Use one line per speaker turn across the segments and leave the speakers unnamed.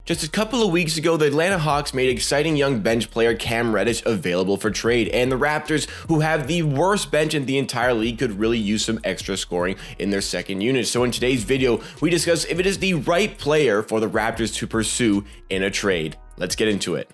Just a couple of weeks ago, the Atlanta Hawks made exciting young bench player Cam Reddish available for trade, and the Raptors, who have the worst bench in the entire league, could really use some extra scoring in their second unit. So in today's video, we discuss if it is the right player for the Raptors to pursue in a trade. Let's get into it.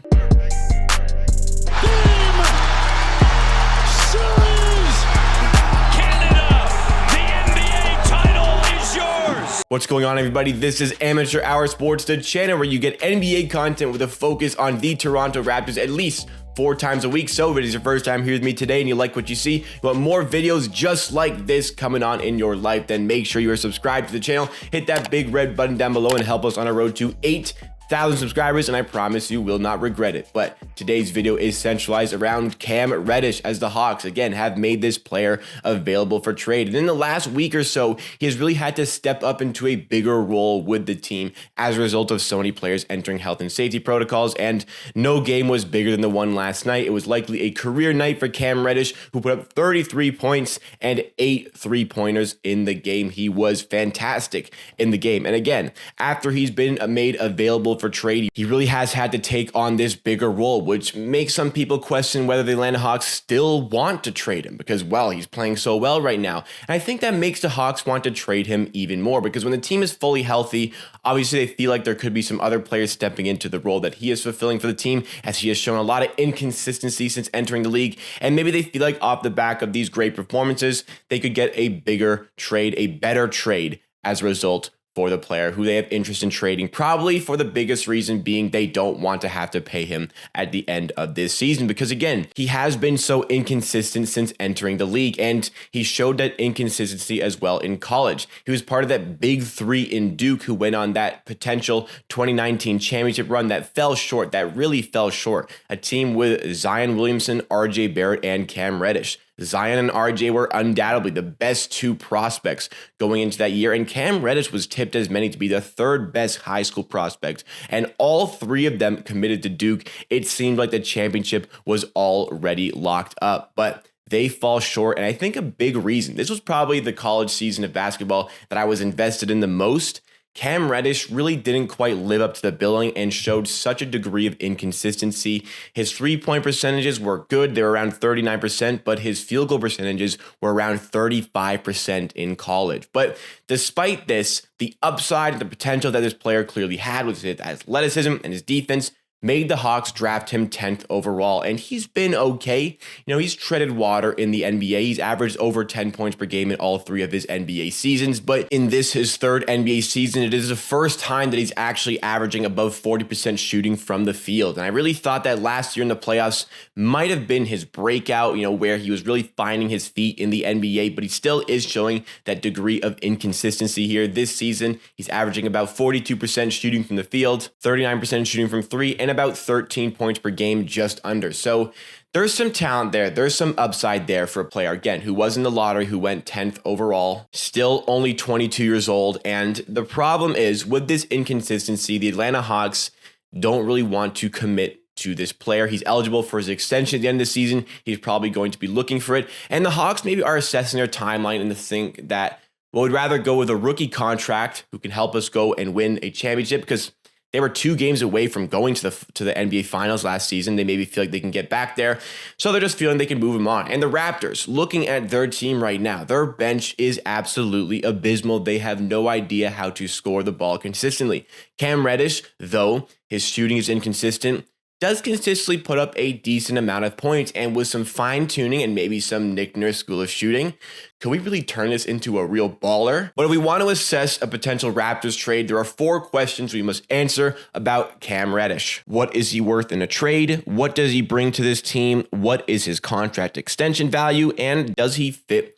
What's going on, everybody? This is Amateur Hour Sports, the channel where you get NBA content with a focus on the Toronto Raptors at least 4 times a week. So if it is your first time here with me today and you like what you see, you want more videos just like this coming on in your life, then make sure you are subscribed to the channel. Hit that big red button down below and help us on our road to 8,000 subscribers, and I promise you will not regret it. But today's video is centralized around Cam Reddish, as the Hawks again have made this player available for trade. And in the last week or so, he has really had to step up into a bigger role with the team as a result of so many players entering health and safety protocols, and no game was bigger than the one last night. It was likely a career night for Cam Reddish, who put up 33 points and 8 3-pointers in the game. He was fantastic in the game. And again, after he's been made available for trade, he really has had to take on this bigger role, which makes some people question whether the Atlanta Hawks still want to trade him because, well, he's playing so well right now. And I think that makes the Hawks want to trade him even more, because when the team is fully healthy, obviously they feel like there could be some other players stepping into the role that he is fulfilling for the team, as he has shown a lot of inconsistency since entering the league. And maybe they feel like off the back of these great performances, they could get a bigger trade, a better trade as a result for the player who they have interest in trading, probably for the biggest reason being they don't want to have to pay him at the end of this season, because again, he has been so inconsistent since entering the league, and he showed that inconsistency as well in college. He was part of that big three in Duke who went on that potential 2019 championship run that fell short, that really fell short. A team with Zion Williamson, RJ Barrett, and Cam Reddish. Zion and RJ were undoubtedly the best 2 prospects going into that year, and Cam Reddish was tipped as many to be the 3rd best high school prospect, and all 3 of them committed to Duke. It seemed like the championship was already locked up, but they fall short. And I think a big reason, this was probably the college season of basketball that I was invested in the most. Cam Reddish really didn't quite live up to the billing and showed such a degree of inconsistency. His 3-point percentages were good. They were around 39%, but his field goal percentages were around 35% in college. But despite this, the upside and the potential that this player clearly had with his athleticism and his defense made the Hawks draft him 10th overall, and he's been okay. He's treaded water in the NBA. He's averaged over 10 points per game in all 3 of his NBA seasons, but in this, his 3rd NBA season, it is the first time that he's actually averaging above 40% shooting from the field. And I really thought that last year in the playoffs might have been his breakout, where he was really finding his feet in the NBA, but he still is showing that degree of inconsistency here. This season, he's averaging about 42% shooting from the field, 39% shooting from 3, and about 13 points per game, just under. So there's some talent there. There's some upside there for a player, again, who was in the lottery, who went 10th overall, still only 22 years old. And the problem is, with this inconsistency, the Atlanta Hawks don't really want to commit to this player. He's eligible for his extension at the end of the season. He's probably going to be looking for it. And the Hawks maybe are assessing their timeline and think that, well, we'd rather go with a rookie contract who can help us go and win a championship, because they were 2 games away from going to the NBA Finals last season. They maybe feel like they can get back there, so they're just feeling they can move him on. And the Raptors, looking at their team right now, their bench is absolutely abysmal. They have no idea how to score the ball consistently. Cam Reddish, though his shooting is inconsistent, does consistently put up a decent amount of points, and with some fine-tuning and maybe some Nick Nurse school of shooting, can we really turn this into a real baller? But if we want to assess a potential Raptors trade, there are 4 questions we must answer about Cam Reddish. What is he worth in a trade? What does he bring to this team? What is his contract extension value? And does he fit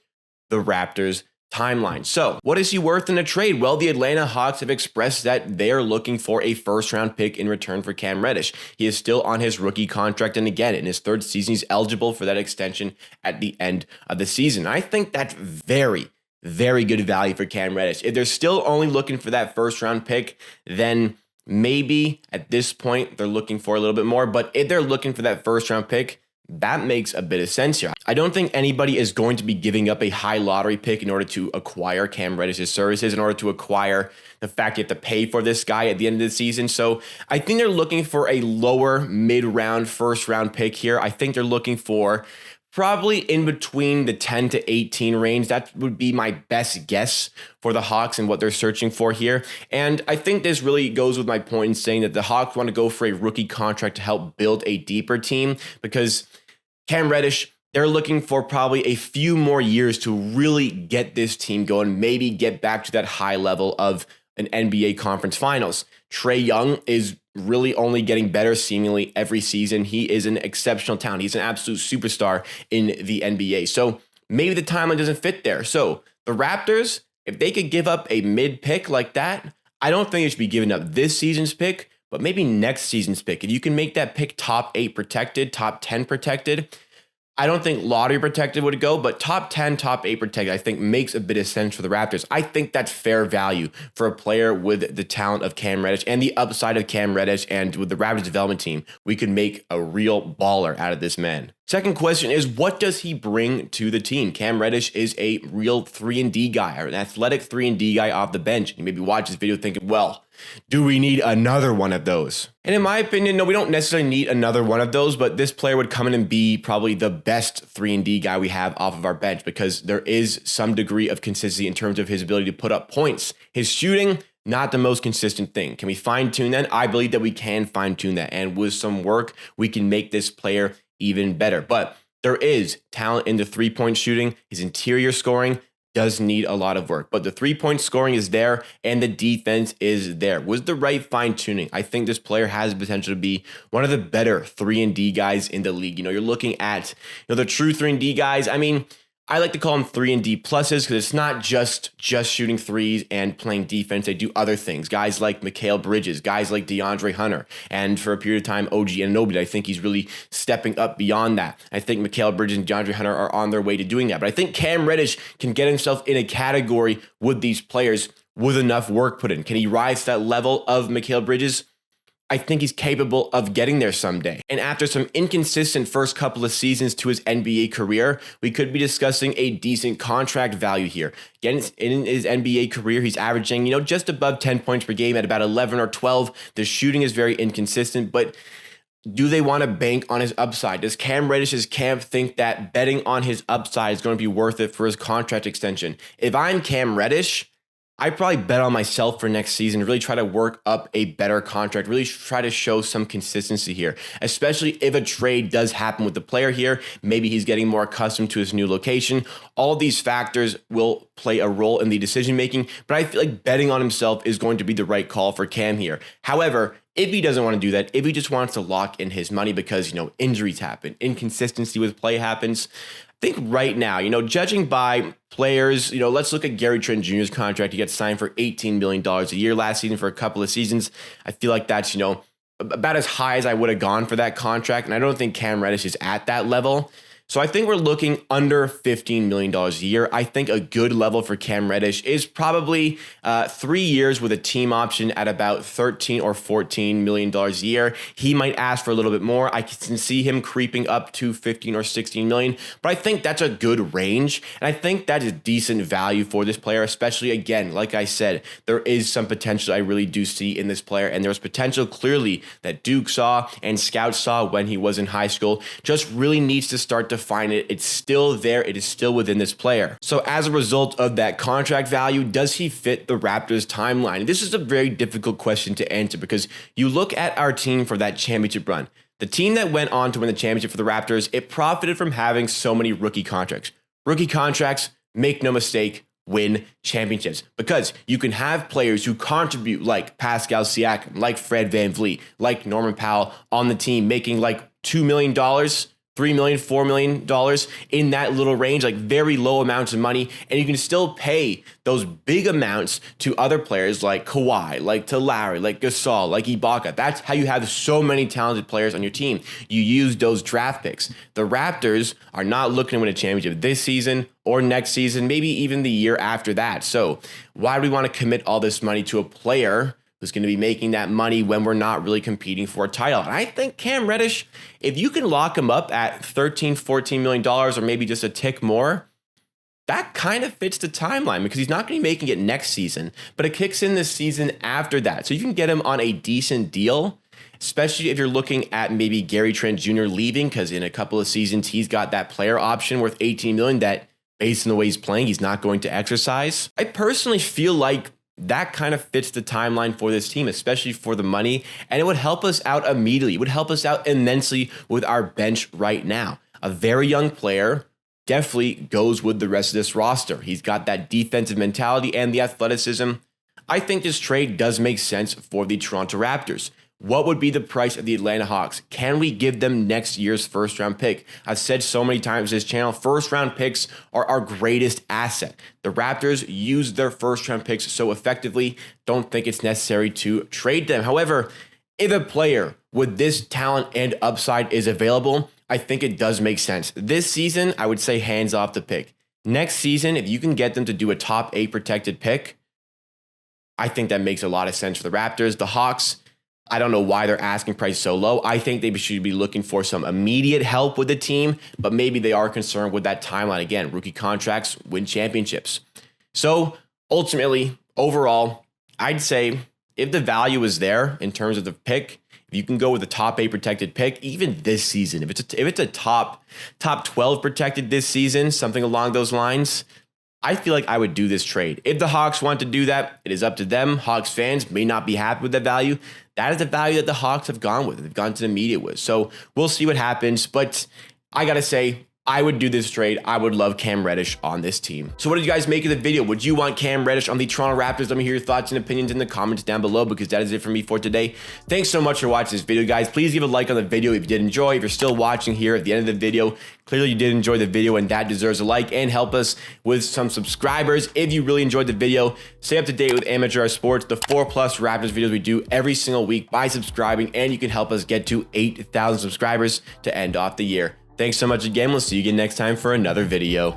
the Raptors' timeline? So, what is he worth in a trade? Well, the Atlanta Hawks have expressed that they are looking for a 1st-round pick in return for Cam Reddish. He is still on his rookie contract, and again, in his 3rd season, he's eligible for that extension at the end of the season. I think that's very, very good value for Cam Reddish. If they're still only looking for that 1st-round pick, then maybe at this point they're looking for a little bit more. But if they're looking for that 1st-round pick, that makes a bit of sense here. I don't think anybody is going to be giving up a high lottery pick in order to acquire Cam Reddish's services, in order to acquire the fact you have to pay for this guy at the end of the season. So I think they're looking for a lower mid-round, first-round pick here. I think they're looking for probably in between the 10 to 18 range. That would be my best guess for the Hawks and what they're searching for here. And I think this really goes with my point in saying that the Hawks want to go for a rookie contract to help build a deeper team, because Cam Reddish, they're looking for probably a few more years to really get this team going, maybe get back to that high level of an NBA conference finals. Trae Young is really only getting better seemingly every season. He is an exceptional talent. He's an absolute superstar in the NBA. So maybe the timeline doesn't fit there. So the Raptors, if they could give up a mid pick like that, I don't think it should be giving up this season's pick, but maybe next season's pick. If you can make that pick top 8 protected, top 10 protected, I don't think lottery protected would go, but top 10, top 8 protected, I think makes a bit of sense for the Raptors. I think that's fair value for a player with the talent of Cam Reddish and the upside of Cam Reddish, and with the Raptors development team, we could make a real baller out of this man. Second question is, what does he bring to the team? Cam Reddish is a real 3-and-D guy, or an athletic 3-and-D guy off the bench. You maybe watch this video thinking, well, do we need another one of those? And in my opinion, no, we don't necessarily need another one of those, but this player would come in and be probably the best 3-and-D guy we have off of our bench, because there is some degree of consistency in terms of his ability to put up points. His shooting, not the most consistent thing. Can we fine tune that? I believe that we can fine tune that. And with some work, we can make this player even better. But there is talent in the 3-point shooting. His interior scoring does need a lot of work, but the 3-point scoring is there and the defense is there. Was the right fine tuning? I think this player has the potential to be one of the better 3-and-D guys in the league. You're looking at, the true 3-and-D guys. I mean, I like to call them 3-and-D pluses, because it's not just shooting threes and playing defense. They do other things. Guys like Mikal Bridges, guys like DeAndre Hunter, and for a period of time, OG Anunoby. I think he's really stepping up beyond that. I think Mikal Bridges and DeAndre Hunter are on their way to doing that. But I think Cam Reddish can get himself in a category with these players with enough work put in. Can he rise to that level of Mikal Bridges? I think he's capable of getting there someday. And after some inconsistent first couple of seasons to his NBA career, we could be discussing a decent contract value here. Again, in his NBA career, he's averaging, just above 10 points per game at about 11 or 12. The shooting is very inconsistent, but do they want to bank on his upside? Does Cam Reddish's camp think that betting on his upside is going to be worth it for his contract extension? If I'm Cam Reddish, I probably bet on myself for next season, really try to work up a better contract, really try to show some consistency here, especially if a trade does happen with the player here. Maybe he's getting more accustomed to his new location. All of these factors will play a role in the decision-making, but I feel like betting on himself is going to be the right call for Cam here. However, if he doesn't want to do that, if he just wants to lock in his money because, injuries happen, inconsistency with play happens, I think right now, judging by players, let's look at Gary Trent Jr.'s contract. He got signed for $18 million a year last season for a couple of seasons. I feel like that's, about as high as I would have gone for that contract. And I don't think Cam Reddish is at that level. So I think we're looking under $15 million a year. I think a good level for Cam Reddish is probably 3 years with a team option at about $13 or $14 million a year. He might ask for a little bit more. I can see him creeping up to 15 or 16 million, but I think that's a good range. And I think that is decent value for this player, especially, again, like I said, there is some potential I really do see in this player. And there's potential clearly that Duke saw and scouts saw when he was in high school. Just really needs to start to find it. It's still there. It is still within this player. So as a result of that contract value, does he fit the Raptors timeline? This is a very difficult question to answer, because you look at our team for that championship run. The team that went on to win the championship for the Raptors, it profited from having so many rookie contracts. Rookie contracts, make no mistake, win championships, because you can have players who contribute like Pascal Siakam, like Fred VanVleet, like Norman Powell on the team, making like $2 million, $3 million, $4 million in that little range, like very low amounts of money. And you can still pay those big amounts to other players like Kawhi, like to Lowry, like Gasol, like Ibaka. That's how you have so many talented players on your team. You use those draft picks. The Raptors are not looking to win a championship this season or next season, maybe even the year after that. So why do we want to commit all this money to a player who's going to be making that money when we're not really competing for a title. And I think Cam Reddish, if you can lock him up at $13-14 million or maybe just a tick more, that kind of fits the timeline because he's not going to be making it next season, but it kicks in this season after that. So you can get him on a decent deal, especially if you're looking at maybe Gary Trent Jr. leaving, because in a couple of seasons, he's got that player option worth $18 million that, based on the way he's playing, he's not going to exercise. I personally feel like that kind of fits the timeline for this team, especially for the money, and it would help us out immediately. It would help us out immensely with our bench right now. A very young player definitely goes with the rest of this roster. He's got that defensive mentality and the athleticism. I think this trade does make sense for the Toronto Raptors. What would be the price of the Atlanta Hawks? Can we give them next year's first-round pick? I've said so many times this channel, first-round picks are our greatest asset. The Raptors use their first-round picks so effectively, don't think it's necessary to trade them. However, if a player with this talent and upside is available, I think it does make sense. This season, I would say hands off the pick. Next season, if you can get them to do a top 8 protected pick, I think that makes a lot of sense for the Raptors. The Hawks, I don't know why they're asking price so low. I think they should be looking for some immediate help with the team, but maybe they are concerned with that timeline. Again, rookie contracts win championships. So ultimately, overall, I'd say if the value is there in terms of the pick, if you can go with a top 8 protected pick, even this season, if it's a top 12 protected this season, something along those lines, I feel like I would do this trade. If the Hawks want to do that, it is up to them. Hawks fans may not be happy with that value. That is the value that the Hawks have gone with. They've gone to the media with. So we'll see what happens. But I got to say, I would do this trade. I would love Cam Reddish on this team. So what did you guys make of the video? Would you want Cam Reddish on the Toronto Raptors? Let me hear your thoughts and opinions in the comments down below, because that is it for me for today. Thanks so much for watching this video, guys. Please give a like on the video if you did enjoy. If you're still watching here at the end of the video, clearly you did enjoy the video and that deserves a like, and help us with some subscribers. If you really enjoyed the video, stay up to date with Amateur Hour Sports, the 4+ Raptors videos we do every single week by subscribing, and you can help us get to 8,000 subscribers to end off the year. Thanks so much again. We'll see you again next time for another video.